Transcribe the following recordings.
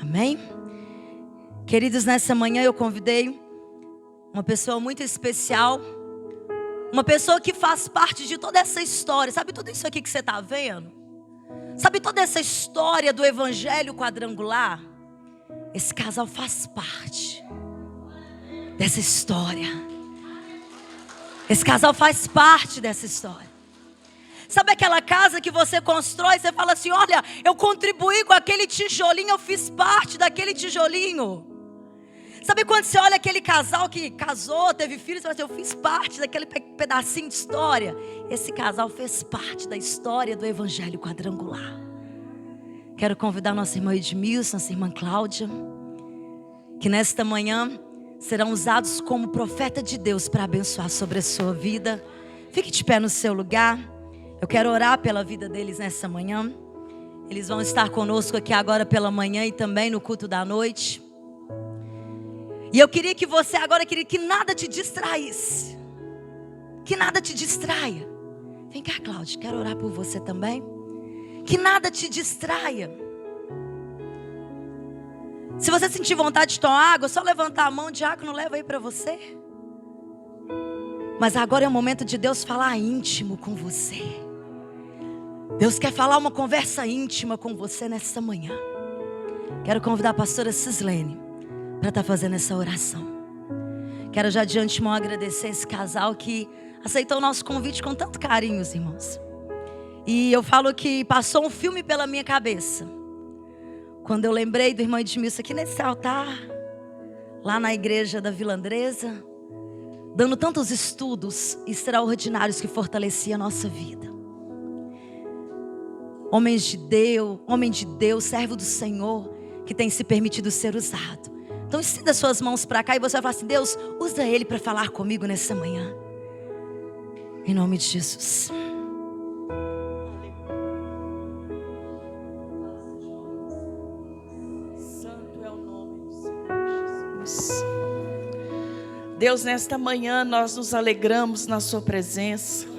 Amém? Queridos, nessa manhã eu convidei uma pessoa muito especial, uma pessoa que faz parte de toda essa história. Sabe tudo isso aqui que você está vendo? Sabe toda essa história do evangelho quadrangular? Esse casal faz parte dessa história. Esse casal faz parte dessa história. Sabe aquela casa que você constrói e você fala assim: olha, eu contribuí com aquele tijolinho, eu fiz parte daquele tijolinho. Sabe quando você olha aquele casal que casou, teve filhos, você fala assim: eu fiz parte daquele pedacinho de história. Esse casal fez parte da história do evangelho quadrangular. Quero convidar nossa irmã Edmilson, nossa irmã Cláudia, que nesta manhã serão usados como profeta de Deus para abençoar sobre a sua vida. Fique de pé no seu lugar. Eu quero orar pela vida deles nessa manhã. Eles vão estar conosco aqui agora pela manhã e também no culto da noite. E eu queria que você agora, que nada te distraísse. Que nada te distraia. Vem cá, Cláudia, quero orar por você também. Que nada te distraia. Se você sentir vontade de tomar água, só levantar a mão, o diácono leva aí para você. Mas agora é o momento de Deus falar íntimo com você. Deus quer falar uma conversa íntima com você nessa manhã. Quero convidar a pastora Cislene para estar fazendo essa oração. Quero já de antemão agradecer esse casal que aceitou o nosso convite com tanto carinho, irmãos. E eu falo que passou um filme pela minha cabeça quando eu lembrei do irmão Edmilson aqui nesse altar, lá na igreja da Vila Andresa, dando tantos estudos extraordinários que fortaleciam a nossa vida. Homem de Deus, servo do Senhor, que tem se permitido ser usado. Então estenda suas mãos para cá e você vai falar assim: Deus, usa ele para falar comigo nessa manhã. Em nome de Jesus. Santo é o nome do Senhor Jesus. Deus, nesta manhã nós nos alegramos na sua presença.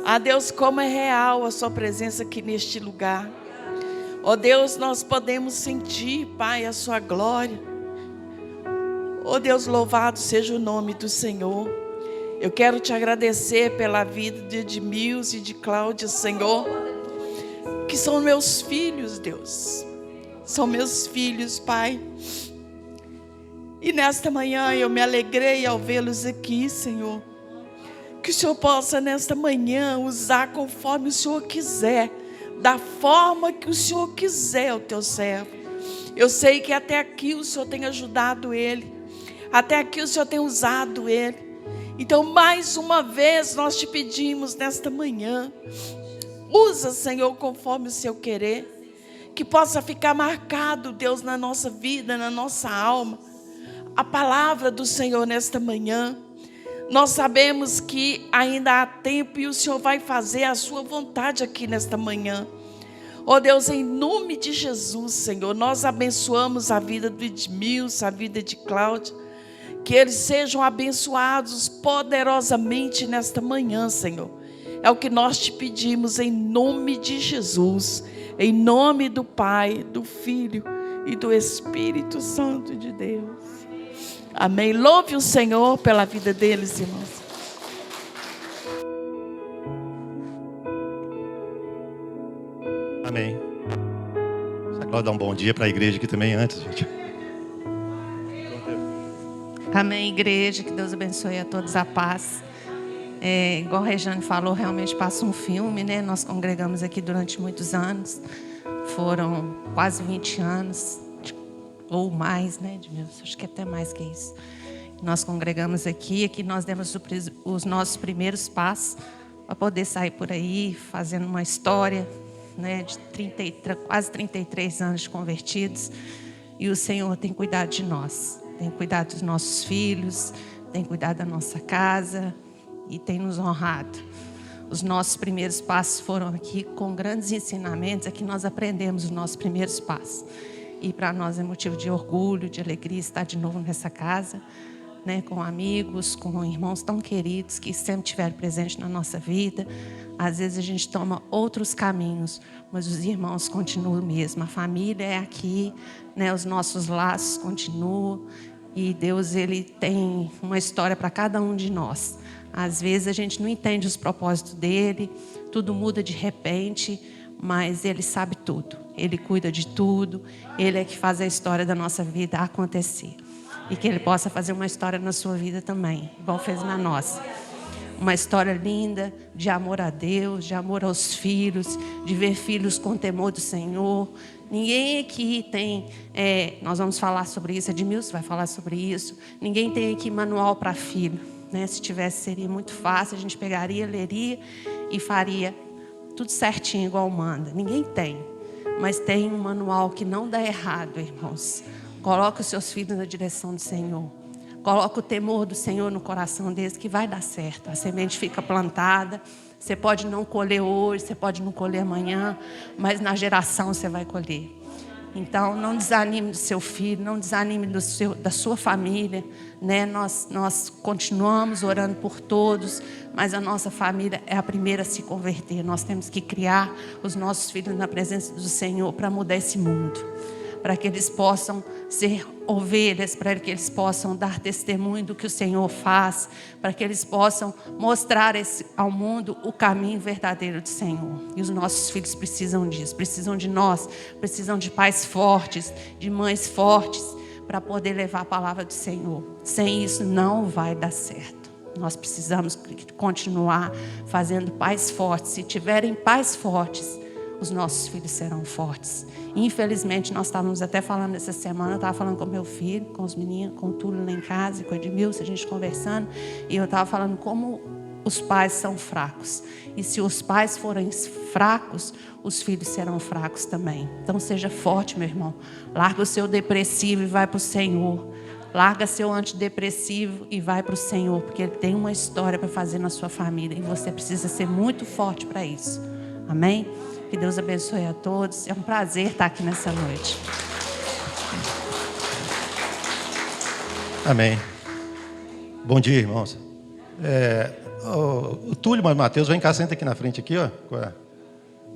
Ah, Deus, como é real a sua presença aqui neste lugar. Ó Deus, nós podemos sentir, Pai, a sua glória. Ó Deus, louvado seja o nome do Senhor. Eu quero te agradecer pela vida de Edmilson e de Cláudia, Senhor, que são meus filhos, Deus. São meus filhos, Pai. E nesta manhã eu me alegrei ao vê-los aqui, Senhor. Que o Senhor possa nesta manhã usar conforme o Senhor quiser, da forma que o Senhor quiser o teu servo. Eu sei que até aqui o Senhor tem ajudado ele, até aqui o Senhor tem usado ele. Então mais uma vez nós te pedimos nesta manhã, usa, Senhor, conforme o seu querer, que possa ficar marcado, Deus, na nossa vida, na nossa alma, a palavra do Senhor nesta manhã. Nós sabemos que ainda há tempo e o Senhor vai fazer a sua vontade aqui nesta manhã. Ó Deus, em nome de Jesus, Senhor, nós abençoamos a vida do Edmilson, a vida de Cláudia. Que eles sejam abençoados poderosamente nesta manhã, Senhor. É o que nós te pedimos em nome de Jesus. Em nome do Pai, do Filho e do Espírito Santo de Deus. Amém. Louve o Senhor pela vida deles, irmãos. Amém. Só dar um bom dia para a igreja aqui também antes, gente. Amém, igreja. Que Deus abençoe a todos a paz. Igual a Regiane falou, realmente passa um filme, né? Nós congregamos aqui durante muitos anos. Foram quase 20 anos. Ou mais, né, Edmilson? Acho que até mais que isso. Nós congregamos aqui nós demos os nossos primeiros passos para poder sair por aí, fazendo uma história, né, de quase 33 anos de convertidos. E o Senhor tem cuidado de nós, tem cuidado dos nossos filhos, tem cuidado da nossa casa e tem nos honrado. Os nossos primeiros passos foram aqui com grandes ensinamentos, aqui nós aprendemos os nossos primeiros passos. E para nós é motivo de orgulho, de alegria estar de novo nessa casa. né, com amigos, com irmãos tão queridos que sempre estiveram presentes na nossa vida. Às vezes a gente toma outros caminhos, mas os irmãos continuam mesmo. A família é aqui, né, os nossos laços continuam. E Deus, Ele tem uma história para cada um de nós. Às vezes a gente não entende os propósitos dEle, tudo muda de repente, mas Ele sabe tudo. Ele cuida de tudo, Ele é que faz a história da nossa vida acontecer. E que Ele possa fazer uma história na sua vida também, igual fez na nossa. Uma história linda de amor a Deus, de amor aos filhos, de ver filhos com temor do Senhor. Ninguém aqui tem, nós vamos falar sobre isso, Edmilson vai falar sobre isso. Ninguém tem aqui manual para filho, né? Se tivesse, seria muito fácil, a gente pegaria, leria e faria tudo certinho, igual manda. Ninguém tem, mas tem um manual que não dá errado, irmãos. Coloque os seus filhos na direção do Senhor. Coloque o temor do Senhor no coração deles, que vai dar certo. A semente fica plantada. Você pode não colher hoje, você pode não colher amanhã, mas na geração você vai colher. Então, não desanime do seu filho, não desanime da sua família, né? Nós continuamos orando por todos, mas a nossa família é a primeira a se converter. Nós temos que criar os nossos filhos na presença do Senhor para mudar esse mundo, para que eles possam ser ovelhas, para que eles possam dar testemunho do que o Senhor faz, para que eles possam mostrar ao mundo o caminho verdadeiro do Senhor. E os nossos filhos precisam disso, precisam de nós, precisam de pais fortes, de mães fortes, para poder levar a palavra do Senhor. Sem isso não vai dar certo. Nós precisamos continuar fazendo pais fortes. Se tiverem pais fortes, os nossos filhos serão fortes. Infelizmente, nós estávamos até falando essa semana, eu estava falando com meu filho, com os meninos, com o Túlio lá em casa, com o Edmilson, a gente conversando, e eu estava falando como os pais são fracos. E se os pais forem fracos, os filhos serão fracos também. Então seja forte, meu irmão. Larga o seu depressivo e vai para o Senhor. Larga seu antidepressivo e vai para o Senhor, porque Ele tem uma história para fazer na sua família, e você precisa ser muito forte para isso. Amém? Que Deus abençoe a todos. É um prazer estar aqui nessa noite. Amém. Bom dia, irmãos. O Túlio, mas Mateus, vem cá, senta aqui na frente aqui, ó.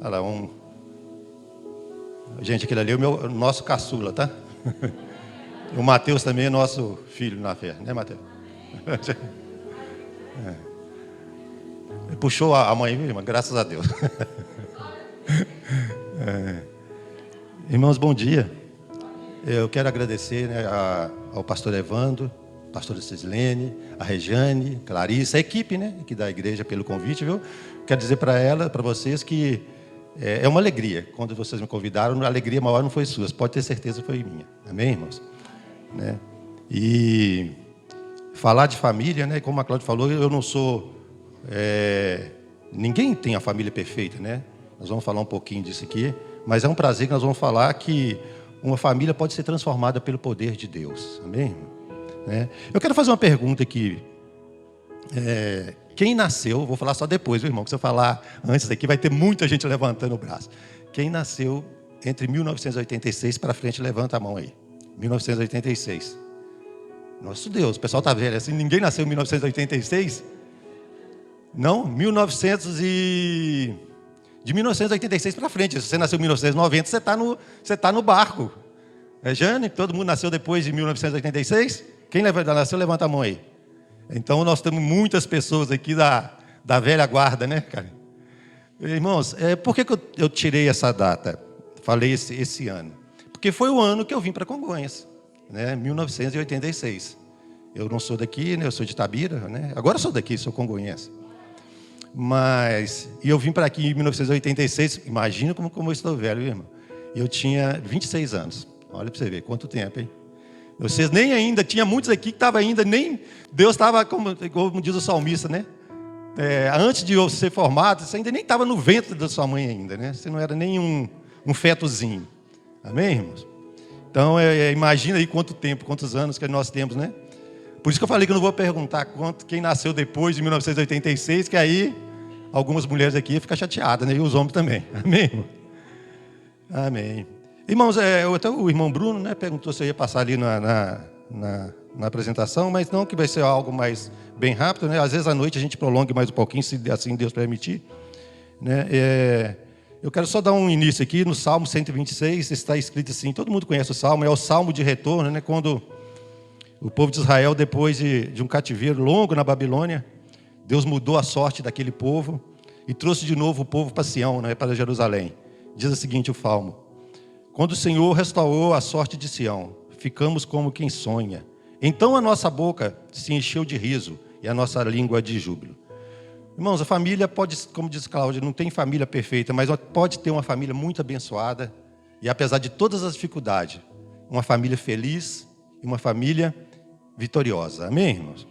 Olha lá, gente, aquele ali é o nosso caçula, tá? O Mateus também é nosso filho na fé, né, Mateus? Puxou a mãe, viu, irmã? Graças a Deus. Irmãos, bom dia. Eu quero agradecer, né, ao pastor Evandro, pastora Cislene, a Rejane, Clarissa, a equipe, né, aqui da igreja, pelo convite, viu? Quero dizer para vocês que é uma alegria. Quando vocês me convidaram, a alegria maior não foi sua, pode ter certeza foi minha. Amém, irmãos? Né? E falar de família, né, como a Cláudia falou, eu não sou... ninguém tem a família perfeita, né? Nós vamos falar um pouquinho disso aqui, mas é um prazer que nós vamos falar que uma família pode ser transformada pelo poder de Deus. Amém? Né? Eu quero fazer uma pergunta aqui. Quem nasceu, vou falar só depois, viu, irmão? Que se eu falar antes daqui, vai ter muita gente levantando o braço. Quem nasceu entre 1986 para frente, levanta a mão aí. 1986. Nosso Deus, o pessoal está velho assim. Ninguém nasceu em 1986? Não? De 1986 para frente. Se você nasceu em 1990, você está no barco. Jane, todo mundo nasceu depois de 1986? Quem nasceu, levanta a mão aí. Então, nós temos muitas pessoas aqui da velha guarda, né, cara? Irmãos, por que eu tirei essa data? Falei esse ano. Porque foi o ano que eu vim para Congonhas, né? 1986. Eu não sou daqui, né? Eu sou de Itabira, né? Agora eu sou daqui, sou congonhense. E eu vim para aqui em 1986, imagina como eu estou velho, irmão. Eu tinha 26 anos. Olha para você ver, quanto tempo, hein? Vocês nem ainda, tinha muitos aqui que estavam ainda, nem... Deus estava, como diz o salmista, né? Antes de eu ser formado, você ainda nem estava no ventre da sua mãe ainda, né? Você não era nem um fetozinho. Amém, irmãos? Então, imagina aí quantos anos que nós temos, né? Por isso que eu falei que eu não vou perguntar quem nasceu depois de 1986, que aí algumas mulheres aqui ficam chateadas, né? E os homens também. Amém, irmão? Amém. Irmãos, até o irmão Bruno, né, perguntou se eu ia passar ali na apresentação, mas não que vai ser algo mais bem rápido, né? Às vezes à noite a gente prolongue mais um pouquinho, se assim Deus permitir, né? Eu quero só dar um início aqui no Salmo 126, está escrito assim, todo mundo conhece o Salmo, é o Salmo de retorno, né? Quando o povo de Israel, depois de um cativeiro longo na Babilônia, Deus mudou a sorte daquele povo e trouxe de novo o povo para Sião, né? Para Jerusalém. Diz o seguinte o Salmo: quando o Senhor restaurou a sorte de Sião, ficamos como quem sonha. Então a nossa boca se encheu de riso e a nossa língua de júbilo. Irmãos, a família pode, como diz Cláudia, não tem família perfeita, mas pode ter uma família muito abençoada e, apesar de todas as dificuldades, uma família feliz e uma família vitoriosa. Amém, irmãos?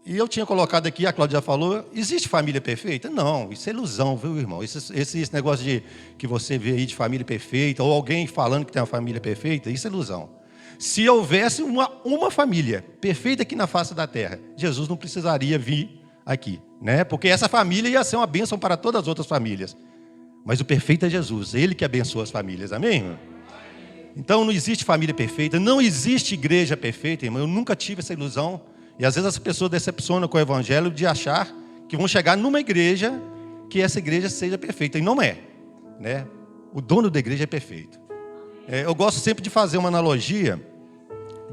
E eu tinha colocado aqui, a Cláudia já falou, existe família perfeita? Não, isso é ilusão, viu, irmão? Esse negócio de que você vê aí de família perfeita, ou alguém falando que tem uma família perfeita, isso é ilusão. Se houvesse uma família perfeita aqui na face da terra, Jesus não precisaria vir aqui, né? Porque essa família ia ser uma bênção para todas as outras famílias. Mas o perfeito é Jesus, Ele que abençoa as famílias, amém, irmão? Então não existe família perfeita, não existe igreja perfeita, irmão. Eu nunca tive essa ilusão. E às vezes as pessoas decepcionam com o evangelho de achar que vão chegar numa igreja que essa igreja seja perfeita. E não é, né? O dono da igreja é perfeito. Eu gosto sempre de fazer uma analogia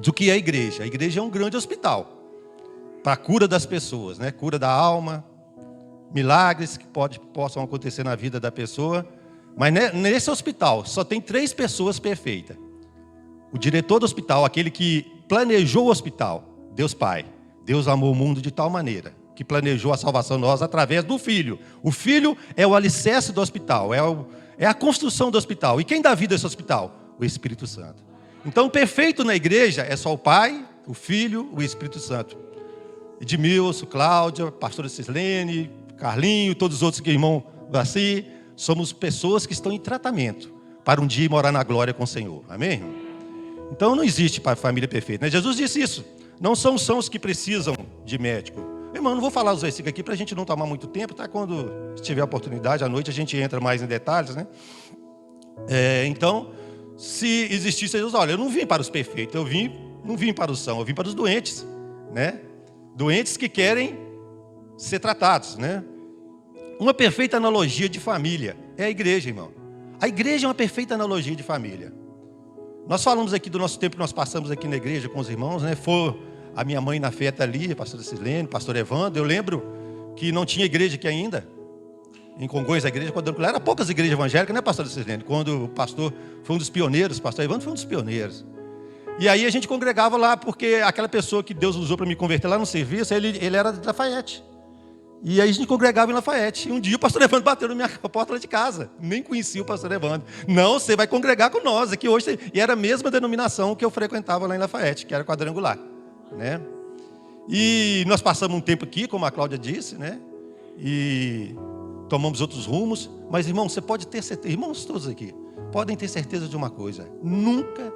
do que é a igreja. A igreja é um grande hospital para a cura das pessoas, né? Cura da alma, milagres que possam acontecer na vida da pessoa. Mas nesse hospital só tem 3 pessoas perfeitas. O diretor do hospital, aquele que planejou o hospital, Deus Pai. Deus amou o mundo de tal maneira que planejou a salvação nossa através do Filho. O Filho é o alicerce do hospital, é a construção do hospital. E quem dá vida a esse hospital? O Espírito Santo. Então, perfeito na igreja é só o Pai, o Filho, o Espírito Santo. Edmilson, Cláudia, pastora Cislene, Carlinho, todos os outros que irmão Vassi, somos pessoas que estão em tratamento para um dia morar na glória com o Senhor. Amém? Então, não existe família perfeita, né? Jesus disse isso. Não são os que precisam de médico. Irmão, não vou falar os versículos aqui para a gente não tomar muito tempo, tá? Quando tiver a oportunidade, à noite a gente entra mais em detalhes, né? Então, se existisse Jesus, olha, eu não vim para os perfeitos, não vim para os sãos, eu vim para os doentes, né? Doentes que querem ser tratados, né? Uma perfeita analogia de família é a igreja, irmão. A igreja é uma perfeita analogia de família. Nós falamos aqui do nosso tempo que nós passamos aqui na igreja com os irmãos, né? Foi a minha mãe na festa ali, a pastora Cislene, o pastor Evandro. Eu lembro que não tinha igreja aqui ainda. Em Congonhas, a igreja, quando era poucas igrejas evangélicas, né, pastor Cislene? Quando o pastor foi um dos pioneiros, o pastor Evandro foi um dos pioneiros. E aí a gente congregava lá, porque aquela pessoa que Deus usou para me converter lá no serviço, ele era de Lafayette. E aí a gente congregava em Lafayette. E um dia o pastor Evandro bateu na minha porta lá de casa. Nem conhecia o pastor Evandro. Não, você vai congregar com nós aqui hoje. E era a mesma denominação que eu frequentava lá em Lafayette, que era quadrangular, né? E nós passamos um tempo aqui, como a Cláudia disse, né? E tomamos outros rumos. Mas, irmão, você pode ter certeza, irmãos todos aqui, podem ter certeza de uma coisa. Nunca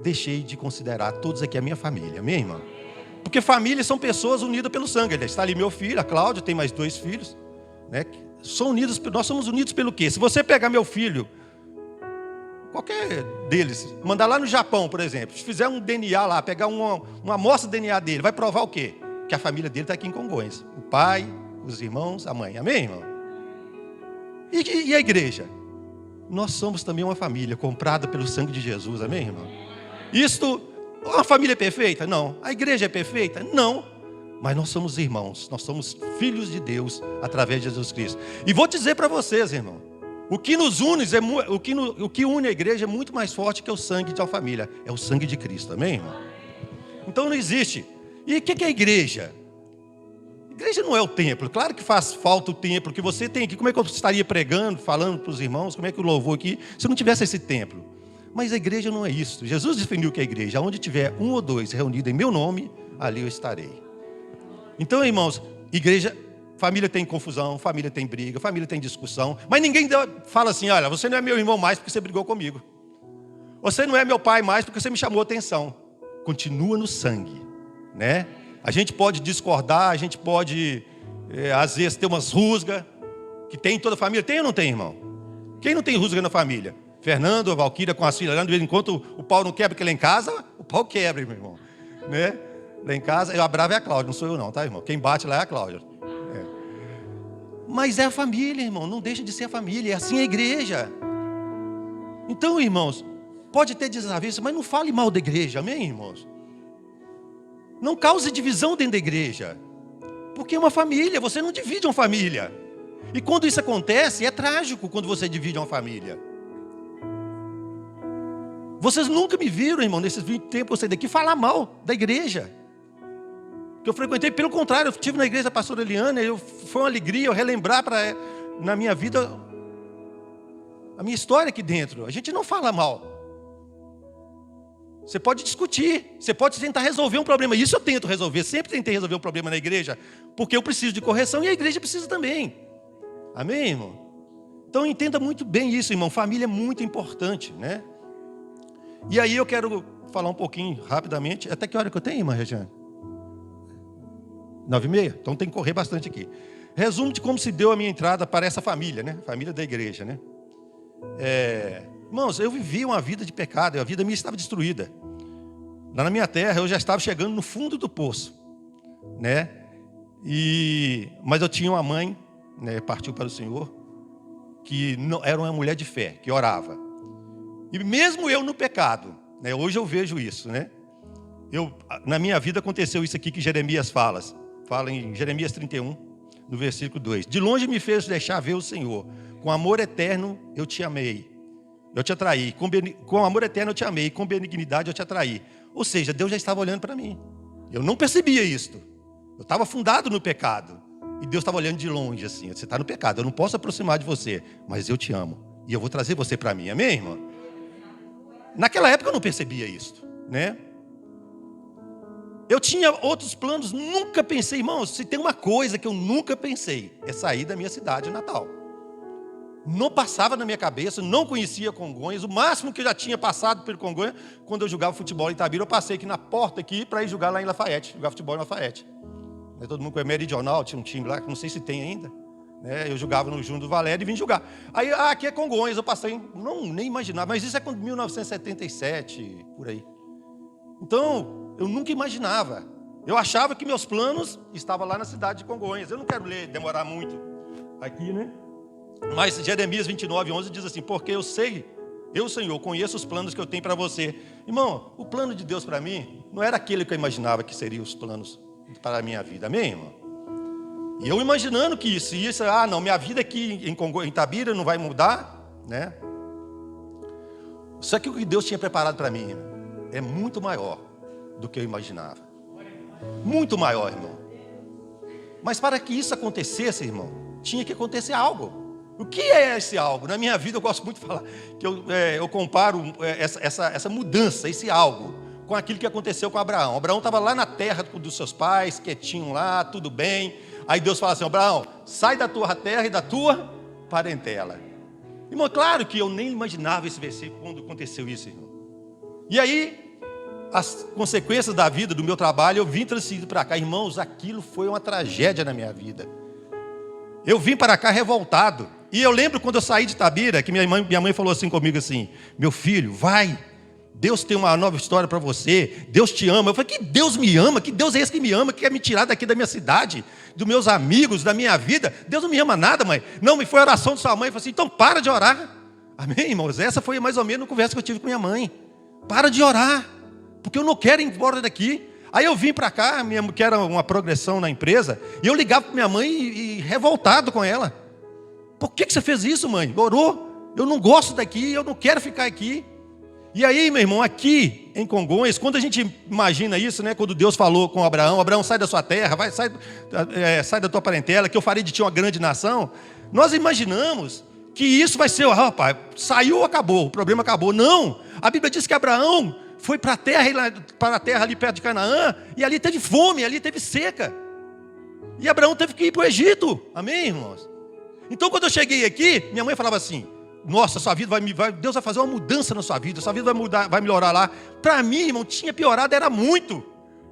deixei de considerar todos aqui a minha família. Amém, irmão? Porque família são pessoas unidas pelo sangue. Está ali meu filho, a Cláudia, tem mais 2 filhos, né? Nós somos unidos pelo quê? Se você pegar meu filho, qualquer deles, mandar lá no Japão, por exemplo, se fizer um DNA lá, pegar uma amostra de DNA dele, vai provar o quê? Que a família dele está aqui em Congonhas. O pai, os irmãos, a mãe. Amém, irmão? E a igreja? Nós somos também uma família comprada pelo sangue de Jesus. Amém, irmão? Isto... Uma família é perfeita? Não. A igreja é perfeita? Não. Mas nós somos irmãos. Nós somos filhos de Deus através de Jesus Cristo. E vou dizer para vocês, irmão, o que nos une, o que une a igreja é muito mais forte que o sangue de uma família. É o sangue de Cristo. Amém, irmão? Então não existe. E o que é a igreja? A igreja não é o templo. Claro que faz falta o templo que você tem aqui. Como é que eu estaria pregando, falando para os irmãos? Como é que eu louvor aqui se não tivesse esse templo? Mas a igreja não é isso. Jesus definiu que é a igreja. Onde tiver 1 ou 2 reunidos em meu nome, ali eu estarei. Então, irmãos, igreja, família tem confusão, família tem briga, família tem discussão. Mas ninguém fala assim, olha, você não é meu irmão mais porque você brigou comigo. Você não é meu pai mais porque você me chamou a atenção. Continua no sangue, né? A gente pode discordar, a gente pode, às vezes, ter umas rusgas, que tem em toda a família. Tem ou não tem, irmão? Quem não tem rusga na família? Fernando, a Valquíria com as filhas lá, de vez em quando o pau não quebra, porque lá em casa, o pau quebra, meu irmão. Né? Lá em casa, a brava é a Cláudia, não sou eu não, tá, irmão? Quem bate lá é a Cláudia. Mas é a família, irmão, não deixa de ser a família, é assim a igreja. Então, irmãos, pode ter desavença, mas não fale mal da igreja, amém, irmãos? Não cause divisão dentro da igreja, porque é uma família, você não divide uma família. E quando isso acontece, é trágico quando você divide uma família. Vocês nunca me viram, irmão, nesses 20 tempos eu saí daqui, falar mal da igreja. Que eu frequentei, pelo contrário, eu estive na igreja da pastora Eliana, foi uma alegria eu relembrar na minha vida a minha história aqui dentro. A gente não fala mal. Você pode discutir, você pode tentar resolver um problema. Isso eu tento resolver, sempre tentei resolver um problema na igreja, porque eu preciso de correção e a igreja precisa também. Amém, irmão? Então entenda muito bem isso, irmão. Família é muito importante, né? E aí eu quero falar um pouquinho, rapidamente. Até que hora que eu tenho, irmã Regiane? 9h30? Então tem que correr bastante aqui. Resumo de como se deu a minha entrada para essa família, né? Família da igreja, né? Irmãos, eu vivi uma vida de pecado, a vida minha estava destruída. Lá na minha terra, eu já estava chegando no fundo do poço, né? Mas eu tinha uma mãe, né, partiu para o Senhor, que não, era uma mulher de fé, que orava. E mesmo eu no pecado, né, hoje eu vejo isso, né? Na minha vida aconteceu isso aqui que Jeremias fala em Jeremias 31, no versículo 2. De longe me fez deixar ver o Senhor. Com amor eterno eu te amei. Eu te atraí. Com amor eterno eu te amei. Com benignidade eu te atraí. Ou seja, Deus já estava olhando para mim. Eu não percebia isto. Eu estava afundado no pecado. E Deus estava olhando de longe assim. Você está no pecado. Eu não posso aproximar de você. Mas eu te amo. E eu vou trazer você para mim. Amém, irmão? Naquela época eu não percebia isto, né? Eu tinha outros planos, nunca pensei, irmãos, se tem uma coisa que eu nunca pensei, é sair da minha cidade natal. Não passava na minha cabeça, não conhecia Congonhas, o máximo que eu já tinha passado pelo Congonhas, quando eu jogava futebol em Itabira, eu passei aqui na porta aqui para ir jogar lá em Lafayette, jogar futebol em Lafayette. Todo mundo conhece Meridional, tinha um time lá, que não sei se tem ainda. Eu jogava no Júnior do Valério e vim jogar. Aí, aqui é Congonhas, eu passei, nem imaginava, mas isso é quando 1977, por aí. Então, eu nunca imaginava. Eu achava que meus planos estavam lá na cidade de Congonhas. Eu não quero demorar muito aqui, né? Mas Jeremias 29:11 diz assim, porque eu sei, eu, Senhor, conheço os planos que eu tenho para você. Irmão, o plano de Deus para mim não era aquele que eu imaginava que seriam os planos para a minha vida. Amém, irmão? E eu imaginando que isso, não, minha vida aqui em Itabira não vai mudar, né? Só que o que Deus tinha preparado para mim é muito maior do que eu imaginava. Muito maior, irmão. Mas para que isso acontecesse, irmão, tinha que acontecer algo. O que é esse algo? Na minha vida eu gosto muito de falar que eu comparo essa mudança, esse algo, com aquilo que aconteceu com Abraão. Abraão estava lá na terra dos seus pais, quietinho lá, tudo bem. Aí Deus fala assim, Abraão, sai da tua terra e da tua parentela. Irmão, claro que eu nem imaginava esse versículo quando aconteceu isso, irmão. E aí, as consequências da vida, do meu trabalho, eu vim transferido para cá. Irmãos, aquilo foi uma tragédia na minha vida. Eu vim para cá revoltado. E eu lembro quando eu saí de Itabira, que minha mãe falou assim comigo assim, meu filho, vai, Deus tem uma nova história para você, Deus te ama. Eu falei, que Deus me ama? Que Deus é esse que me ama, que quer me tirar daqui da minha cidade, dos meus amigos, da minha vida? Deus não me ama nada, mãe. Não, me foi a oração de sua mãe, eu falei assim, então para de orar. Amém, irmãos? Essa foi mais ou menos a conversa que eu tive com minha mãe. Para de orar, porque eu não quero ir embora daqui. Aí eu vim para cá, que era uma progressão na empresa, e eu ligava para minha mãe e revoltado com ela. Por que você fez isso, mãe? Orou? Eu não gosto daqui, eu não quero ficar aqui. E aí, meu irmão, aqui em Congonhas, quando a gente imagina isso, né? Quando Deus falou com Abraão, Abraão, sai da sua terra, sai da tua parentela, que eu farei de ti uma grande nação. Nós imaginamos que isso vai ser, rapaz, saiu, acabou, o problema acabou. Não, a Bíblia diz que Abraão foi para a terra ali perto de Canaã, e ali teve fome, ali teve seca. E Abraão teve que ir para o Egito. Amém, irmãos? Então, quando eu cheguei aqui, minha mãe falava assim, nossa, sua vida Deus vai fazer uma mudança na sua vida, sua vida vai mudar, vai melhorar lá. Para mim, irmão, tinha piorado, era muito.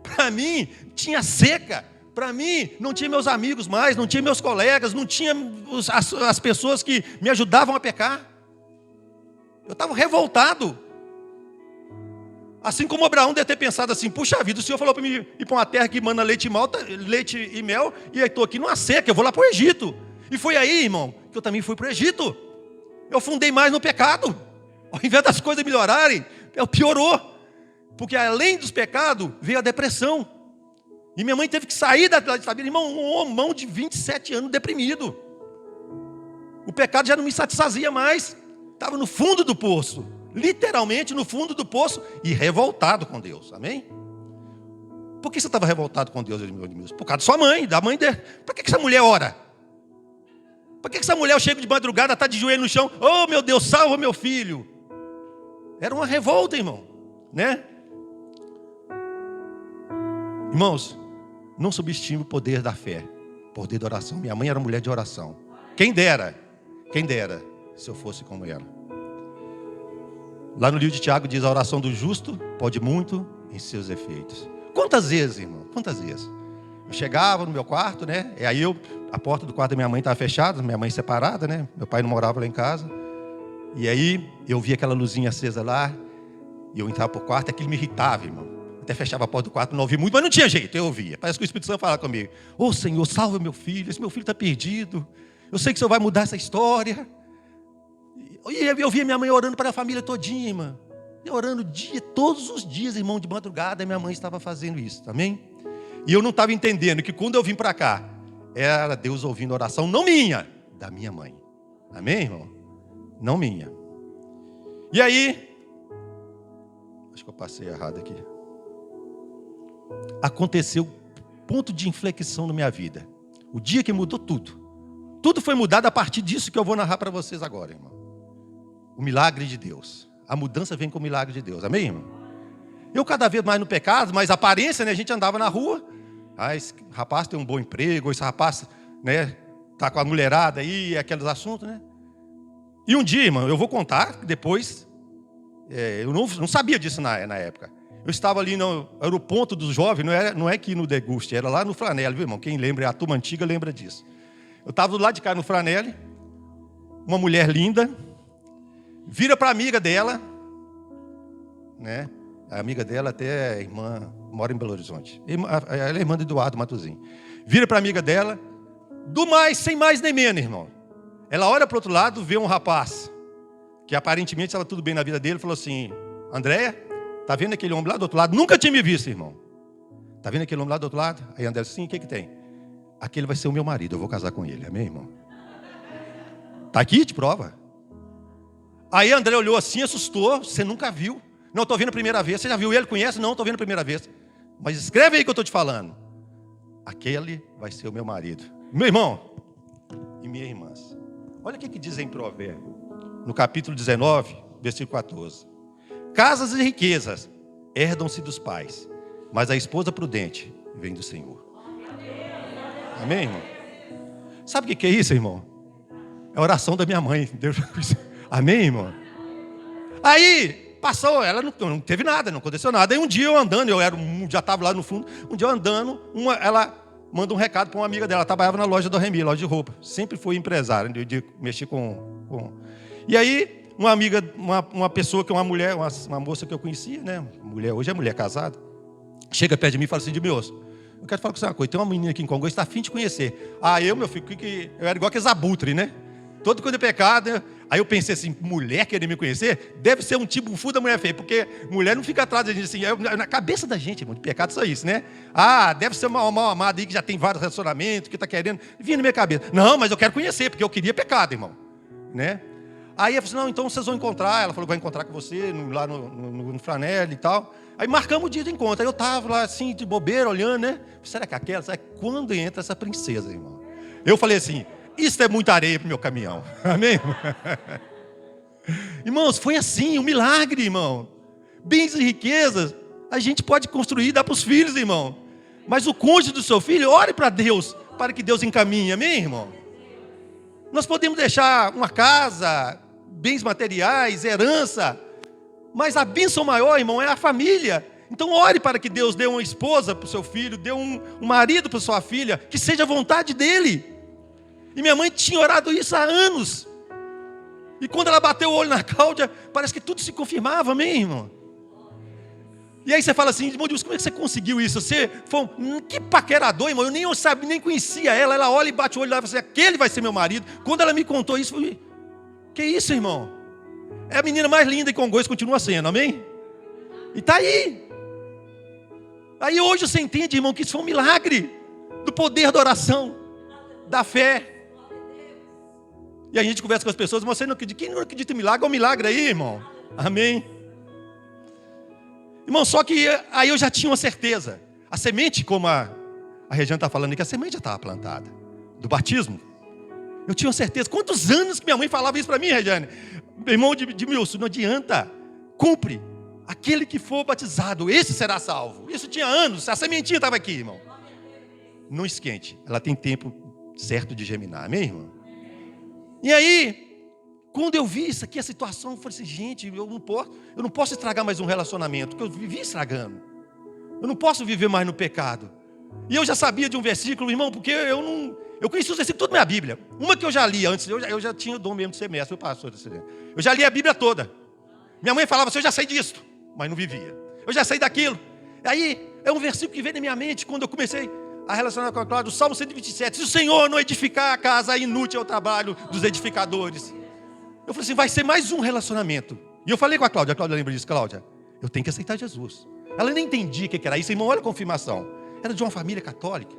Para mim, tinha seca. Para mim, não tinha meus amigos mais, não tinha meus colegas, não tinha as pessoas que me ajudavam a pecar. Eu estava revoltado. Assim como Abraão deve ter pensado assim, puxa vida, o Senhor falou para mim ir para uma terra que manda leite e mel, e eu estou aqui numa seca, eu vou lá para o Egito. E foi aí, irmão, que eu também fui para o Egito. Eu afundei mais no pecado. Ao invés das coisas melhorarem, piorou. Porque além dos pecados, veio a depressão. E minha mãe teve que sair da família, irmão, um homão de 27 anos deprimido. O pecado já não me satisfazia mais. Estava no fundo do poço. Literalmente no fundo do poço e revoltado com Deus. Amém? Por que você estava revoltado com Deus, meu Deus? Por causa da sua mãe, da mãe dele. Por que essa mulher ora? Por que essa mulher chega de madrugada, está de joelho no chão? Oh, meu Deus, salva meu filho. Era uma revolta, irmão. Né? Irmãos, não subestime o poder da fé, o poder da oração. Minha mãe era mulher de oração. Quem dera se eu fosse como ela. Lá no livro de Tiago diz: a oração do justo pode muito em seus efeitos. Quantas vezes, irmão? Quantas vezes? Eu chegava no meu quarto, né? E aí a porta do quarto da minha mãe estava fechada, minha mãe separada, né? Meu pai não morava lá em casa. E aí eu via aquela luzinha acesa lá, e eu entrava para o quarto, aquilo me irritava, irmão. Até fechava a porta do quarto, não ouvia muito, mas não tinha jeito, eu ouvia. Parece que o Espírito Santo falava comigo: ô Senhor, salva meu filho, esse meu filho está perdido. Eu sei que o Senhor vai mudar essa história. E eu via minha mãe orando para a família todinha, irmã. E orando todos os dias, irmão, de madrugada, minha mãe estava fazendo isso, amém? E eu não estava entendendo que quando eu vim para cá, era Deus ouvindo a oração, não minha, da minha mãe. Amém, irmão? Não minha. E aí, acho que eu passei errado aqui. Aconteceu ponto de inflexão na minha vida. O dia que mudou tudo. Tudo foi mudado a partir disso que eu vou narrar para vocês agora, irmão. O milagre de Deus. A mudança vem com o milagre de Deus. Amém, irmão? Eu cada vez mais no pecado, mas a aparência, né? A gente andava na rua. Ah, esse rapaz tem um bom emprego, esse rapaz, né? Tá com a mulherada aí, aqueles assuntos, né? E um dia, irmão, eu vou contar depois. Eu não sabia disso na época. Eu estava ali no aeroponto dos jovens, não é aqui no Deguste, era lá no Franelli, viu, irmão? Quem lembra, a turma antiga lembra disso. Eu estava do lado de cá no Franelli, uma mulher linda, vira para a amiga dela, né? A amiga dela até é irmã, mora em Belo Horizonte. Ela é irmã do Eduardo Matuzinho. Vira para a amiga dela, sem mais nem menos, irmão. Ela olha para o outro lado, vê um rapaz, que aparentemente estava tudo bem na vida dele, falou assim: Andréia, tá vendo aquele homem lá do outro lado? Nunca tinha me visto, irmão. Tá vendo aquele homem lá do outro lado? Aí Andréia, sim, o que tem? Aquele vai ser o meu marido, eu vou casar com ele, amém, irmão? Tá aqui, de prova. Aí André olhou assim, assustou. Você nunca viu? Não, estou vendo a primeira vez. Você já viu ele? Conhece? Não, estou vendo a primeira vez. Mas escreve aí que eu estou te falando. Aquele vai ser o meu marido. Meu irmão e minhas irmãs. Olha o que diz em Provérbios, no capítulo 19, versículo 14. Casas e riquezas herdam-se dos pais, mas a esposa prudente vem do Senhor. Amém, irmão? Sabe o que é isso, irmão? É a oração da minha mãe. Deus... Amém, irmão? Aí, passou, ela não teve nada, não aconteceu nada. Aí um dia eu andando, já estava lá no fundo, um dia eu andando, ela manda um recado para uma amiga dela, ela trabalhava na loja do Remy, loja de roupa. Sempre fui empresário, de mexer com... E aí, uma amiga, uma pessoa que é uma mulher, uma moça que eu conhecia, né? Mulher, hoje é mulher casada, chega perto de mim e fala assim: Edmilson, eu quero falar com você uma coisa, tem uma menina aqui em Congonhas que está a fim de conhecer. Meu filho, eu era igual aqueles abutres, né? Todo coisa de pecado, né? Aí eu pensei assim: mulher querer me conhecer? Deve ser um tipo, um fundo da mulher feia, porque mulher não fica atrás da gente assim, na cabeça da gente, irmão, de pecado só isso, né? Deve ser uma mal amada aí que já tem vários relacionamentos, que está querendo, vinha na minha cabeça. Não, mas eu quero conhecer, porque eu queria pecado, irmão, né? Aí eu falei assim: não, então vocês vão encontrar. Ela falou: vai encontrar com você lá no Franelli e tal. Aí marcamos o dia do encontro. Aí eu estava lá assim, de bobeira, olhando, né? Será que é aquela? Será que quando entra essa princesa, irmão? Eu falei assim: isso é muita areia para o meu caminhão. Amém? Irmãos, foi assim, um milagre, irmão. Bens e riquezas a gente pode construir e dar para os filhos, irmão. Mas o cônjuge do seu filho, ore para Deus, para que Deus encaminhe. Amém, irmão? Nós podemos deixar uma casa, bens materiais, herança, mas a bênção maior, irmão, é a família. Então ore para que Deus dê uma esposa para o seu filho, dê um marido para sua filha, que seja a vontade dele. E minha mãe tinha orado isso há anos. E quando ela bateu o olho na Cláudia, parece que tudo se confirmava, amém, irmão? E aí você fala assim, irmão Deus, como é que você conseguiu isso? Você foi que paquerador, irmão, eu nem conhecia ela. Ela olha e bate o olho lá e fala assim, aquele vai ser meu marido. Quando ela me contou isso, eu falei, que isso, irmão? É a menina mais linda em Congonhas, continua sendo, amém? E está aí. Aí hoje você entende, irmão, que isso foi um milagre do poder da oração, da fé. E a gente conversa com as pessoas, mas você não acredita? Quem não acredita em milagre? É um milagre aí, irmão. Amém? Irmão, só que aí eu já tinha uma certeza. A semente, como a Regiane está falando aqui, a semente já estava plantada. Do batismo. Eu tinha uma certeza. Quantos anos que minha mãe falava isso para mim, Regiane? Meu irmão de Milson, não adianta. Cumpre. Aquele que for batizado, esse será salvo. Isso tinha anos, a sementinha estava aqui, irmão. Não esquente. Ela tem tempo certo de germinar, amém, irmão? E aí, quando eu vi isso aqui, a situação, eu falei assim, gente, eu não posso estragar mais um relacionamento, porque eu vivi estragando. Eu não posso viver mais no pecado. E eu já sabia de um versículo, irmão, porque eu conheci os versículos todos da minha Bíblia. Uma que eu já li antes, eu já tinha o dom mesmo de ser mestre, eu já li a Bíblia toda. Minha mãe falava assim, eu já sei disso, mas não vivia. Eu já sei daquilo. Aí, é um versículo que veio na minha mente, quando eu comecei a relacionar com a Cláudia, o Salmo 127, se o Senhor não edificar a casa, inútil é o trabalho dos edificadores. Eu falei assim, vai ser mais um relacionamento. E eu falei com a Cláudia lembra disso, Cláudia? Eu tenho que aceitar Jesus. Ela nem entendia o que era isso, irmão, olha a confirmação. Era de uma família católica.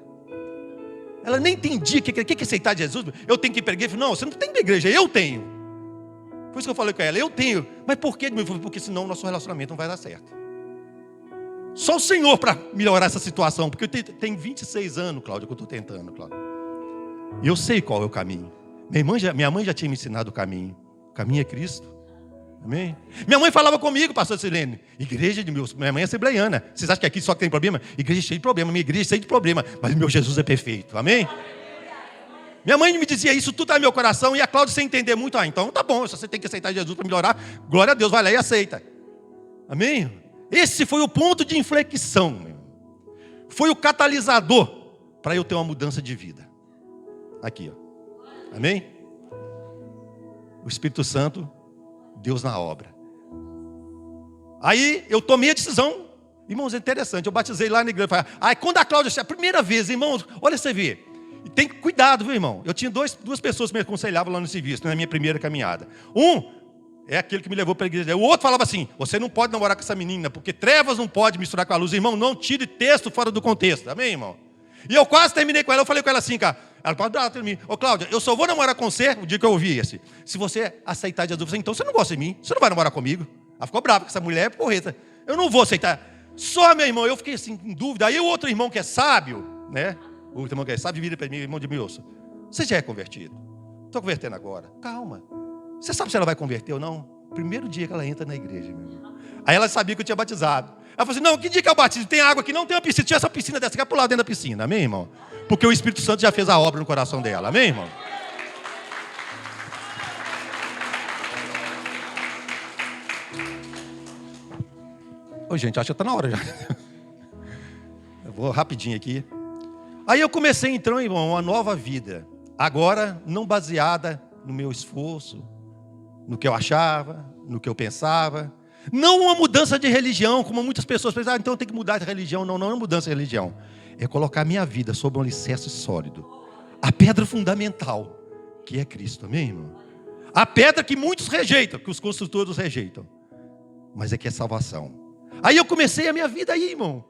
Ela nem entendia o que é aceitar Jesus. Eu tenho que ir para a igreja. Não, você não tem que ir para a igreja, eu tenho. Por isso que eu falei com ela, eu tenho. Mas por quê? Porque senão o nosso relacionamento não vai dar certo. Só o Senhor para melhorar essa situação. Porque eu tenho 26 anos, Cláudia, que eu estou tentando, Cláudia. E eu sei qual é o caminho. Minha mãe já tinha me ensinado o caminho. O caminho é Cristo. Amém? Minha mãe falava comigo, pastor Silene, igreja de meus... Minha mãe é assembleiana. Vocês acham que aqui só tem problema? Igreja cheia de problema. Minha igreja cheia de problema. Mas meu Jesus é perfeito. Amém? Minha mãe me dizia isso, tudo está no meu coração. E a Cláudia, sem entender muito, então tá bom, você tem que aceitar Jesus para melhorar. Glória a Deus, vai lá e aceita. Amém? Esse foi o ponto de inflexão. Foi o catalisador para eu ter uma mudança de vida. Aqui, ó. Amém? O Espírito Santo, Deus na obra. Aí eu tomei a decisão. Irmãos, é interessante, eu batizei lá na igreja. Aí quando a Cláudia, a primeira vez, irmãos, olha você vê. E tem cuidado, viu, irmão? Eu tinha duas pessoas que me aconselhavam lá no serviço, na minha primeira caminhada. Um é aquele que me levou para a igreja. O outro falava assim, você não pode namorar com essa menina, porque trevas não pode misturar com a luz. Irmão, não tire texto fora do contexto. Amém, irmão? E eu quase terminei com ela, eu falei com ela assim, cara. Ela falou, ô Cláudia, eu só vou namorar com você, o dia que eu ouvi esse. Se você aceitar Jesus, eu falei, então você não gosta de mim, você não vai namorar comigo. Ela ficou brava, porque essa mulher é porreta. Eu não vou aceitar. Só, meu irmão, eu fiquei assim, em dúvida. Aí o outro irmão que é sábio, né? O outro irmão que é sábio, vira para mim, irmão de Milson. Você já é convertido? Estou convertendo agora. Calma. Você sabe se ela vai converter ou não? Primeiro dia que ela entra na igreja, meu irmão. Aí ela sabia que eu tinha batizado. Ela falou assim, não, que dia que eu batizo? Tem água aqui? Não tem uma piscina. Tinha essa piscina dessa, quer pular dentro da piscina. Amém, irmão? Porque o Espírito Santo já fez a obra no coração dela. Amém, irmão? Ô, gente, acho que está na hora já. Eu vou rapidinho aqui. Aí eu comecei, então, irmão, uma nova vida. Agora, não baseada no meu esforço, no que eu achava, no que eu pensava. Não uma mudança de religião, como muitas pessoas pensam, então eu tenho que mudar de religião. Não, não é mudança de religião. É colocar minha vida sob um alicerce sólido. A pedra fundamental, que é Cristo. Amém, irmão? A pedra que muitos rejeitam, que os construtores rejeitam. Mas é que é salvação. Aí eu comecei a minha vida aí, irmão.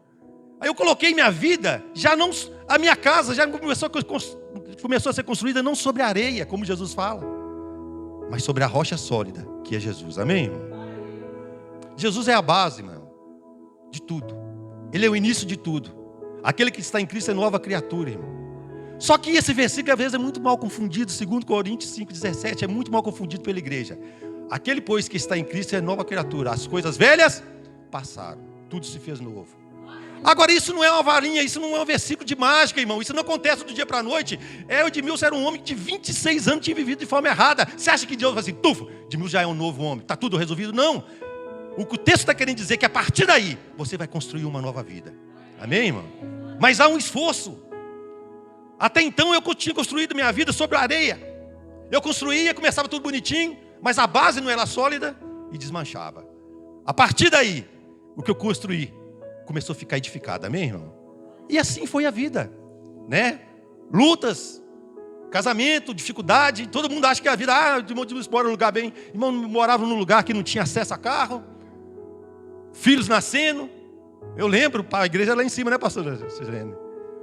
Aí eu coloquei minha vida, já não... A minha casa já começou a ser construída não sobre areia, como Jesus fala, mas sobre a rocha sólida, que é Jesus. Amém, irmão? Jesus é a base, irmão, de tudo. Ele é o início de tudo. Aquele que está em Cristo é nova criatura, irmão. Só que esse versículo às vezes é muito mal confundido. 2 Coríntios 5,17 é muito mal confundido pela igreja. Aquele, pois, que está em Cristo é nova criatura. As coisas velhas passaram, tudo se fez novo. Agora isso não é uma varinha, isso não é um versículo de mágica, irmão. Isso não acontece do dia para a noite. O Edmilson era um homem que de 26 anos tinha vivido de forma errada. Você acha que Deus vai assim, tufo, Edmilson já é um novo homem, está tudo resolvido? Não. O que o texto está querendo dizer é que a partir daí, você vai construir uma nova vida. Amém, irmão? Mas há um esforço. Até então eu tinha construído minha vida sobre a areia. Eu construía, começava tudo bonitinho. mas a base não era sólida e desmanchava. A partir daí, o que eu construí começou a ficar edificado, amém, irmão? E assim foi a vida, né? Lutas, casamento, dificuldade. Todo mundo acha que a vida, irmão, mora num lugar bem. Irmão, morava num lugar que não tinha acesso a carro, filhos nascendo. Eu lembro, a igreja lá em cima, né, pastor?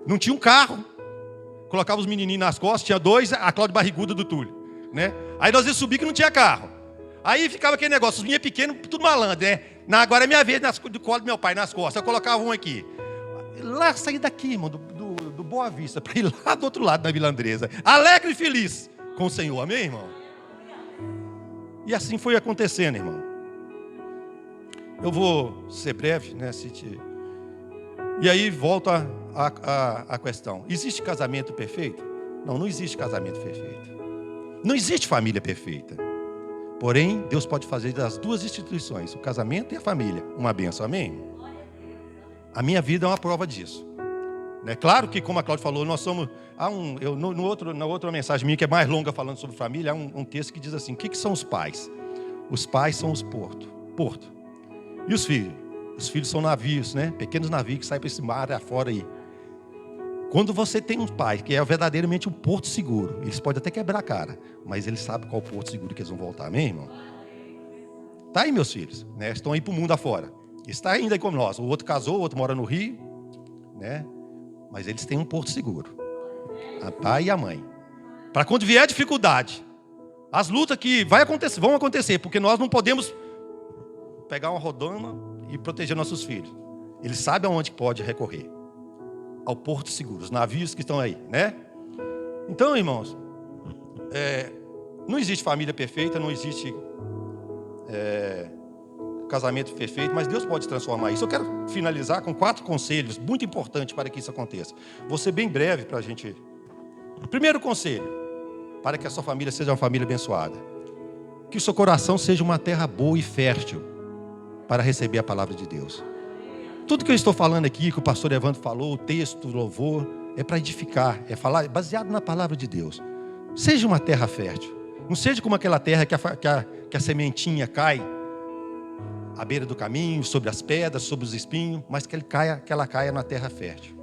Não tinha um carro. Colocava os menininhos nas costas, tinha 2, a Cláudia barriguda do Túlio, né? Aí nós íamos subir que não tinha carro. Aí ficava aquele negócio, os meninos pequenos, tudo malandro, né? Agora é minha vez, do colo do meu pai, nas costas. Eu colocava um aqui. Lá, saí daqui, irmão, do Boa Vista, para ir lá do outro lado da Vila Andresa. Alegre e feliz com o Senhor, amém, irmão? E assim foi acontecendo, irmão. Eu vou ser breve, né? E aí volta a questão. Existe casamento perfeito? Não, não existe casamento perfeito. Não existe família perfeita. Porém, Deus pode fazer das duas instituições, o casamento e a família, uma bênção, amém? A minha vida é uma prova disso. É claro que, como a Cláudia falou, nós somos... na outra mensagem minha, que é mais longa, falando sobre família, há um texto que diz assim: o que são os pais? Os pais são os porto. E os filhos? Os filhos são navios, né? Pequenos navios que saem para esse mar afora aí. Quando você tem um pai que é verdadeiramente um porto seguro, eles podem até quebrar a cara, mas eles sabem qual porto seguro que eles vão voltar, amém, irmão? Tá aí, meus filhos, né? Estão aí para o mundo afora. Está ainda aí como nós. O outro casou, o outro mora no Rio, né? Mas eles têm um porto seguro. A pai e a mãe. Para quando vier a dificuldade, as lutas que vão acontecer, porque nós não podemos pegar uma rodoma e proteger nossos filhos. Eles sabem aonde pode recorrer. Ao porto seguro, os navios que estão aí, né? Então, irmãos, não existe família perfeita, não existe casamento perfeito, mas Deus pode transformar isso. Eu quero finalizar com 4 conselhos muito importantes para que isso aconteça. Vou ser bem breve para a gente. Primeiro conselho, para que a sua família seja uma família abençoada: que o seu coração seja uma terra boa e fértil para receber a palavra de Deus. Tudo que eu estou falando aqui, que o pastor Evandro falou, o texto, o louvor, é para edificar, é falar baseado na palavra de Deus. Seja uma terra fértil. Não seja como aquela terra que a sementinha cai à beira do caminho, sobre as pedras, sobre os espinhos, mas que ela caia na terra fértil.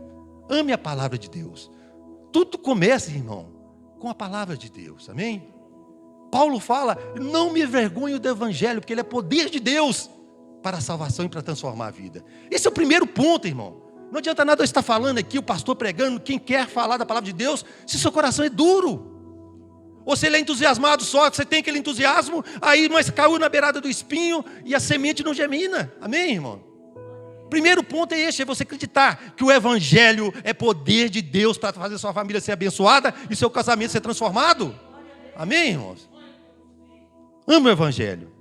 Ame a palavra de Deus. Tudo começa, irmão, com a palavra de Deus, amém? Paulo fala: não me envergonho do evangelho, porque ele é poder de Deus para a salvação e para transformar a vida. Esse é o primeiro ponto, irmão. Não adianta nada eu estar falando aqui, o pastor pregando, quem quer falar da palavra de Deus, se seu coração é duro. Ou se ele é entusiasmado só, você tem aquele entusiasmo, aí mas caiu na beirada do espinho e a semente não germina. Amém, irmão? Primeiro ponto é este: é você acreditar que o evangelho é poder de Deus para fazer sua família ser abençoada e seu casamento ser transformado. Amém, irmãos? Ame o evangelho.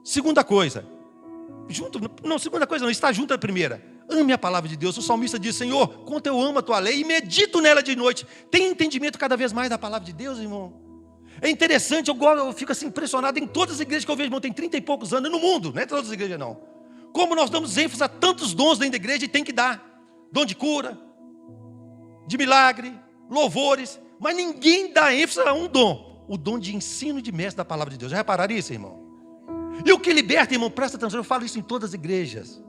Segunda coisa, está junto à primeira. Ame a palavra de Deus. O salmista diz: Senhor, quanto eu amo a tua lei e medito nela de noite. Tem entendimento cada vez mais da palavra de Deus, irmão? É interessante, eu fico assim impressionado em todas as igrejas que eu vejo, irmão, tem 30 e poucos anos no mundo, não é todas as igrejas não. Como nós damos ênfase a tantos dons dentro da igreja e tem que dar. Dom de cura, de milagre, louvores, mas ninguém dá ênfase a um dom: o dom de ensino e de mestre da palavra de Deus. Já repararam isso, irmão? E o que liberta, irmão, presta atenção, eu falo isso em todas as igrejas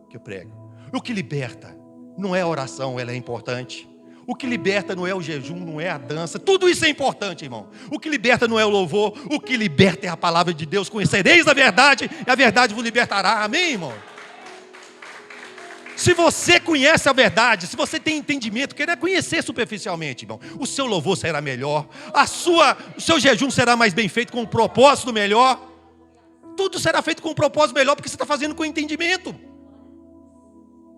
que eu prego. O que liberta não é a oração, ela é importante. O que liberta não é o jejum, não é a dança. Tudo isso é importante, irmão. O que liberta não é o louvor. O que liberta é a palavra de Deus. Conhecereis a verdade e a verdade vos libertará. Amém, irmão? Se você conhece a verdade, se você tem entendimento, que não é conhecer superficialmente, irmão, o seu louvor será melhor, o seu jejum será mais bem feito, com um propósito melhor. Tudo será feito com um propósito melhor, porque você está fazendo com entendimento.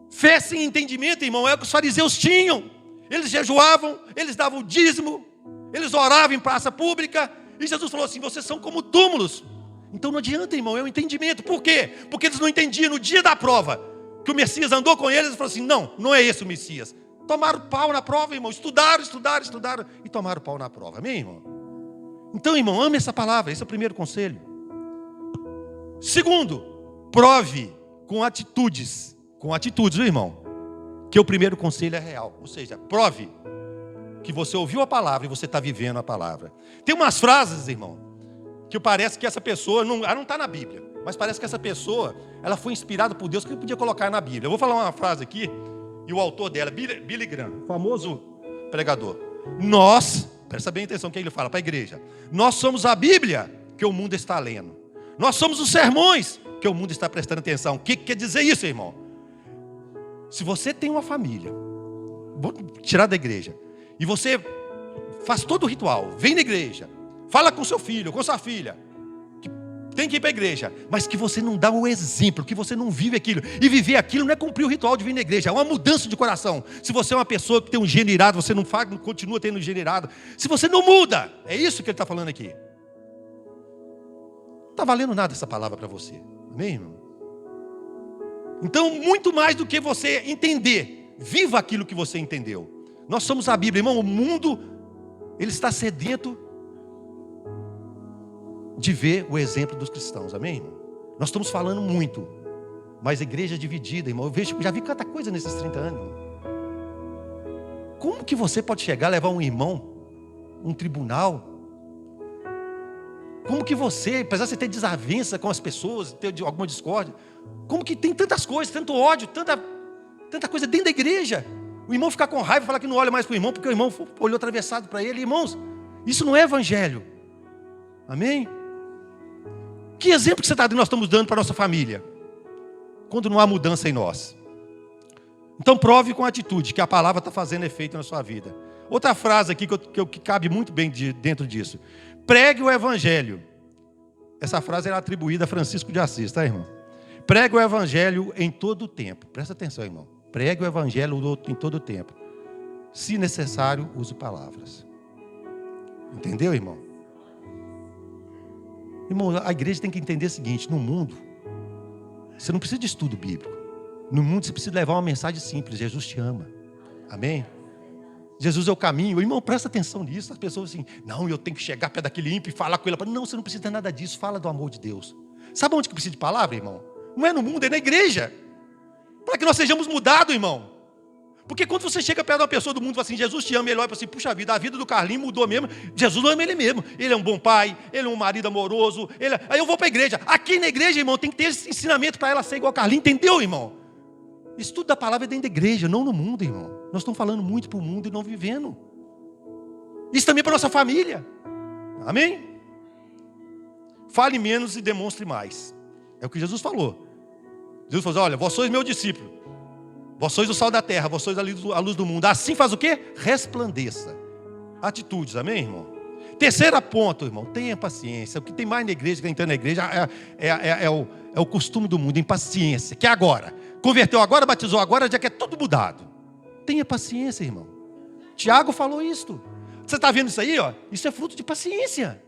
Fé sem entendimento, irmão, é o que os fariseus tinham. Eles jejuavam, eles davam o dízimo, eles oravam em praça pública, e Jesus falou assim: vocês são como túmulos. Então não adianta, irmão, é o entendimento. Por quê? Porque eles não entendiam no dia da prova, que o Messias andou com eles e falou assim: não é esse o Messias. Tomaram pau na prova, irmão, estudaram e tomaram pau na prova, amém, irmão? Então, irmão, ame essa palavra, esse é o primeiro conselho. Segundo, prove com atitudes, viu, irmão? Que o primeiro conselho é real. Ou seja, prove que você ouviu a palavra e você está vivendo a palavra. Tem umas frases, irmão, que parece que essa pessoa, ela não está na Bíblia, mas parece que essa pessoa, ela foi inspirada por Deus, que ele podia colocar na Bíblia. Eu vou falar uma frase aqui, e o autor dela, Billy Graham, famoso pregador. Nós, presta bem atenção no que ele fala para a igreja, nós somos a Bíblia que o mundo está lendo. Nós somos os sermões que o mundo está prestando atenção. O que quer dizer isso, irmão? Se você tem uma família, vou tirar da igreja, e você faz todo o ritual, vem na igreja, fala com seu filho, com sua filha, que tem que ir para a igreja, mas que você não dá o exemplo, que você não vive aquilo. E viver aquilo não é cumprir o ritual de vir na igreja, é uma mudança de coração. Se você é uma pessoa que tem um gênio irado, você não faz, continua tendo um gênio irado. Se você não muda, é isso que ele está falando aqui. Não está valendo nada essa palavra para você. Amém, irmão? Então, muito mais do que você entender, viva aquilo que você entendeu. Nós somos a Bíblia, irmão. O mundo, ele está sedento de ver o exemplo dos cristãos, amém, irmão? Nós estamos falando muito, mas a igreja é dividida, irmão. Já vi tanta coisa nesses 30 anos, irmão. Como que você pode chegar, levar um irmão, um tribunal? Como que você, apesar de você ter desavença com as pessoas, ter alguma discórdia, como que tem tantas coisas, tanto ódio, tanta coisa dentro da igreja? O irmão ficar com raiva e falar que não olha mais para o irmão, porque o irmão olhou atravessado para ele. Irmãos, isso não é evangelho. Amém? Que exemplo que nós estamos dando para a nossa família? Quando não há mudança em nós. Então prove com atitude que a palavra está fazendo efeito na sua vida. Outra frase aqui que cabe muito bem dentro disso. Pregue o evangelho. Essa frase era atribuída a Francisco de Assis, tá, irmão? Pregue o evangelho em todo o tempo. Presta atenção, irmão. Pregue o evangelho em todo o tempo. Se necessário, use palavras. Entendeu, irmão? Irmão, a igreja tem que entender o seguinte: no mundo, você não precisa de estudo bíblico. No mundo você precisa levar uma mensagem simples: Jesus te ama. Amém? Jesus é o caminho. Irmão, presta atenção nisso. As pessoas assim, não, eu tenho que chegar perto daquele ímpio e falar com ele. Não, você não precisa de nada disso. Fala do amor de Deus. Sabe onde que precisa de palavra, irmão? Não é no mundo, é na igreja. Para que nós sejamos mudados, irmão. Porque quando você chega perto de uma pessoa do mundo e fala assim, Jesus te ama, ele olha e fala assim, puxa vida, a vida do Carlinhos mudou mesmo. Jesus ama ele mesmo. Ele é um bom pai, ele é um marido amoroso. Aí eu vou para a igreja. Aqui na igreja, irmão, tem que ter esse ensinamento para ela ser igual a Carlinhos. Entendeu, irmão? Estudo da palavra é dentro da igreja, não no mundo, irmão. Nós estamos falando muito para o mundo e não vivendo. Isso também é para a nossa família. Amém? Fale menos e demonstre mais. É o que Jesus falou. Jesus falou, olha, vós sois meu discípulo. Vós sois o sal da terra, vós sois a luz do mundo. Assim faz o quê? Resplandeça. Atitudes, amém, irmão? Terceiro ponto, irmão, tenha paciência. O que tem mais na igreja, que entrando na igreja, é o costume do mundo, impaciência. Que é agora. Converteu agora, batizou agora, já quer tudo mudado. Tenha paciência, irmão. Tiago falou isso. Você está vendo isso aí, ó? Isso é fruto de paciência.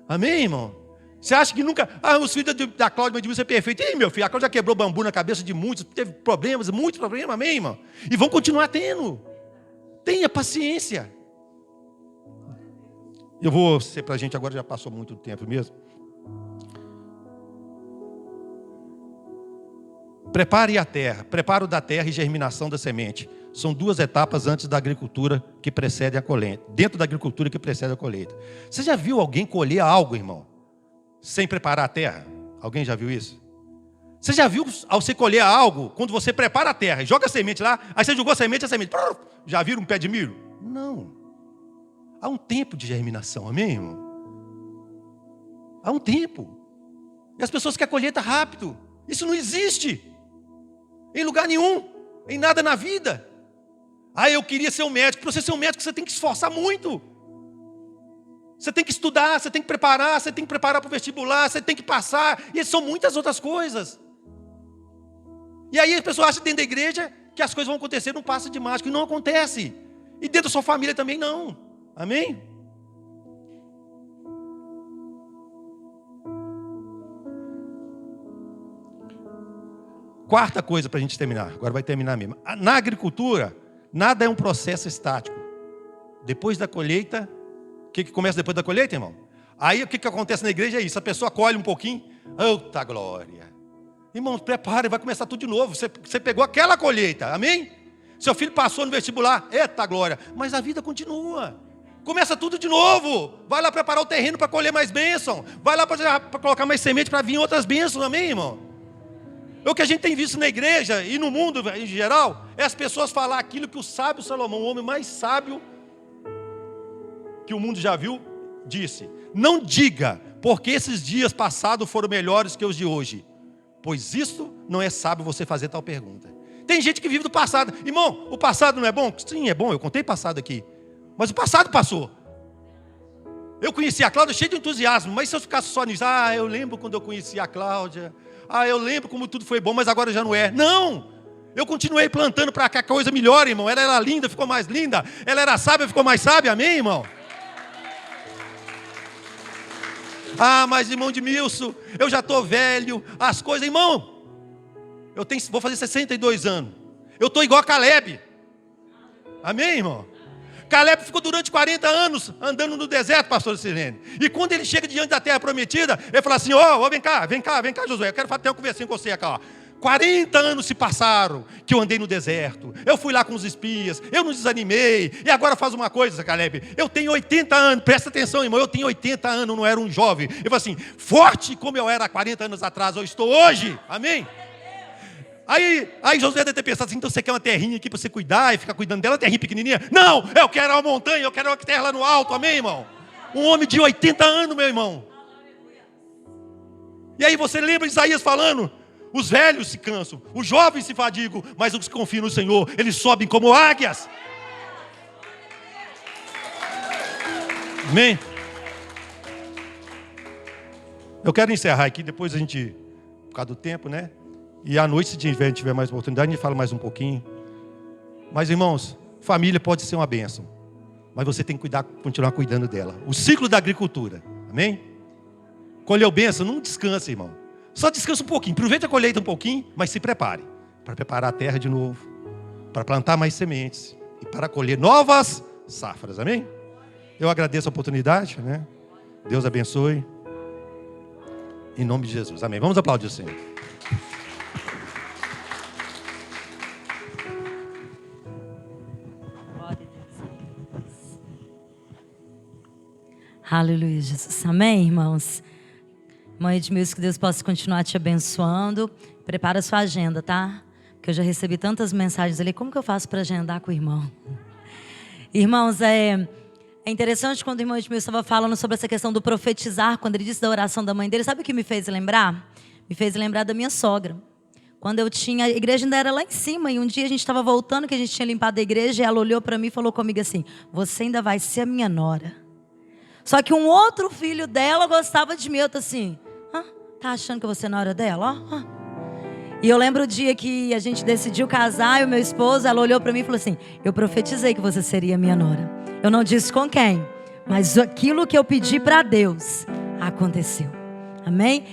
Amém, irmão? Você acha que nunca... os filhos da Cláudia deviam ser perfeitos. Ih, meu filho, a Cláudia já quebrou bambu na cabeça de muitos, teve problemas, muitos problemas, amém, irmão? E vão continuar tendo. Tenha paciência. Eu vou ser para a gente agora, já passou muito tempo mesmo. Prepare a terra, preparo da terra e germinação da semente. São duas etapas antes da agricultura que precede a colheita. Dentro da agricultura que precede a colheita. Você já viu alguém colher algo, irmão, sem preparar a terra? Alguém já viu isso? Você já viu, ao você colher algo, quando você prepara a terra e joga a semente lá, aí você jogou a semente, já viram um pé de milho? Não. Há um tempo de germinação, amém, irmão? Há um tempo. E as pessoas querem colheita rápido. Isso não existe. Em lugar nenhum. Em nada na vida. Eu queria ser um médico. Para você ser um médico, você tem que esforçar muito. Você tem que estudar, você tem que preparar para o vestibular, você tem que passar. E são muitas outras coisas. E aí as pessoas acham dentro da igreja que as coisas vão acontecer num passo de mágica. E não acontece. E dentro da sua família também não. Amém? Quarta coisa para a gente terminar. Agora vai terminar mesmo. Na agricultura, nada é um processo estático. Depois da colheita, o que começa depois da colheita, irmão? Aí o que acontece na igreja é isso. A pessoa colhe um pouquinho. Eita glória. Irmão, prepare, vai começar tudo de novo. Você pegou aquela colheita, amém? Seu filho passou no vestibular. Eita glória. Mas a vida continua. Começa tudo de novo. Vai lá preparar o terreno para colher mais bênção. Vai lá para colocar mais semente para vir outras bênçãos, amém, irmão? O que a gente tem visto na igreja e no mundo em geral, é as pessoas falar aquilo que o sábio Salomão, o homem mais sábio que o mundo já viu, disse: não diga, porque esses dias passados foram melhores que os de hoje, pois isto não é sábio você fazer tal pergunta. Tem gente que vive do passado. Irmão, o passado não é bom? Sim, é bom, eu contei passado aqui. Mas o passado passou. Eu conheci a Cláudia cheio de entusiasmo, mas se eu ficasse só nisso, eu lembro quando eu conheci a Cláudia, eu lembro como tudo foi bom, mas agora já não é. Não! Eu continuei plantando para que a coisa melhore, irmão. Ela era linda, ficou mais linda. Ela era sábia, ficou mais sábia, amém, irmão? Mas irmão Edmilson, eu já estou velho, as coisas, irmão, vou fazer 62 anos. Eu estou igual a Caleb. Amém, irmão? Caleb ficou durante 40 anos andando no deserto, pastor Sirene. E quando ele chega diante da terra prometida, ele fala assim: vem cá, Josué, eu quero ter uma conversinha com você aqui, ó. 40 anos se passaram que eu andei no deserto. Eu fui lá com os espias, eu não desanimei. E agora faz uma coisa, Caleb. Eu tenho 80 anos, presta atenção, irmão. Eu tenho 80 anos, não era um jovem. Ele falou assim: forte como eu era 40 anos atrás, eu estou hoje. Amém? Aí Josué deve ter pensado assim: então você quer uma terrinha aqui para você cuidar e ficar cuidando dela, uma terrinha pequenininha? Não, eu quero uma montanha, eu quero uma terra lá no alto, amém, irmão? Um homem de 80 anos, meu irmão. E aí você lembra de Isaías falando: os velhos se cansam, os jovens se fadigam, mas os que confiam no Senhor, eles sobem como águias. Amém? Eu quero encerrar aqui, depois a gente, por causa do tempo, né? E à noite, se tiver mais oportunidade, a gente fala mais um pouquinho. Mas, irmãos, família pode ser uma bênção, mas você tem que continuar cuidando dela. O ciclo da agricultura, amém? Colheu bênção, não descansa, irmão. Só descansa um pouquinho, aproveita a colheita um pouquinho, mas se prepare para preparar a terra de novo, para plantar mais sementes e para colher novas safras, amém? Eu agradeço a oportunidade, né? Deus abençoe. Em nome de Jesus, amém. Vamos aplaudir o Senhor. Aleluia, Jesus. Amém, irmãos? Irmão Edmilson, que Deus possa continuar te abençoando. Prepara a sua agenda, tá? Porque eu já recebi tantas mensagens ali. Como que eu faço para agendar com o irmão? Irmãos, é interessante quando o irmão Edmilson estava falando sobre essa questão do profetizar, quando ele disse da oração da mãe dele. Sabe o que me fez lembrar? Me fez lembrar da minha sogra. Quando eu tinha, a igreja ainda era lá em cima, e um dia a gente estava voltando, que a gente tinha limpado a igreja, e ela olhou para mim e falou comigo assim: você ainda vai ser a minha nora. Só que um outro filho dela gostava de mim. Eu tô assim: tá achando que eu vou ser nora dela? E eu lembro o dia que a gente decidiu casar, e o meu esposo, ela olhou para mim e falou assim: eu profetizei que você seria minha nora. Eu não disse com quem, mas aquilo que eu pedi para Deus aconteceu. Amém?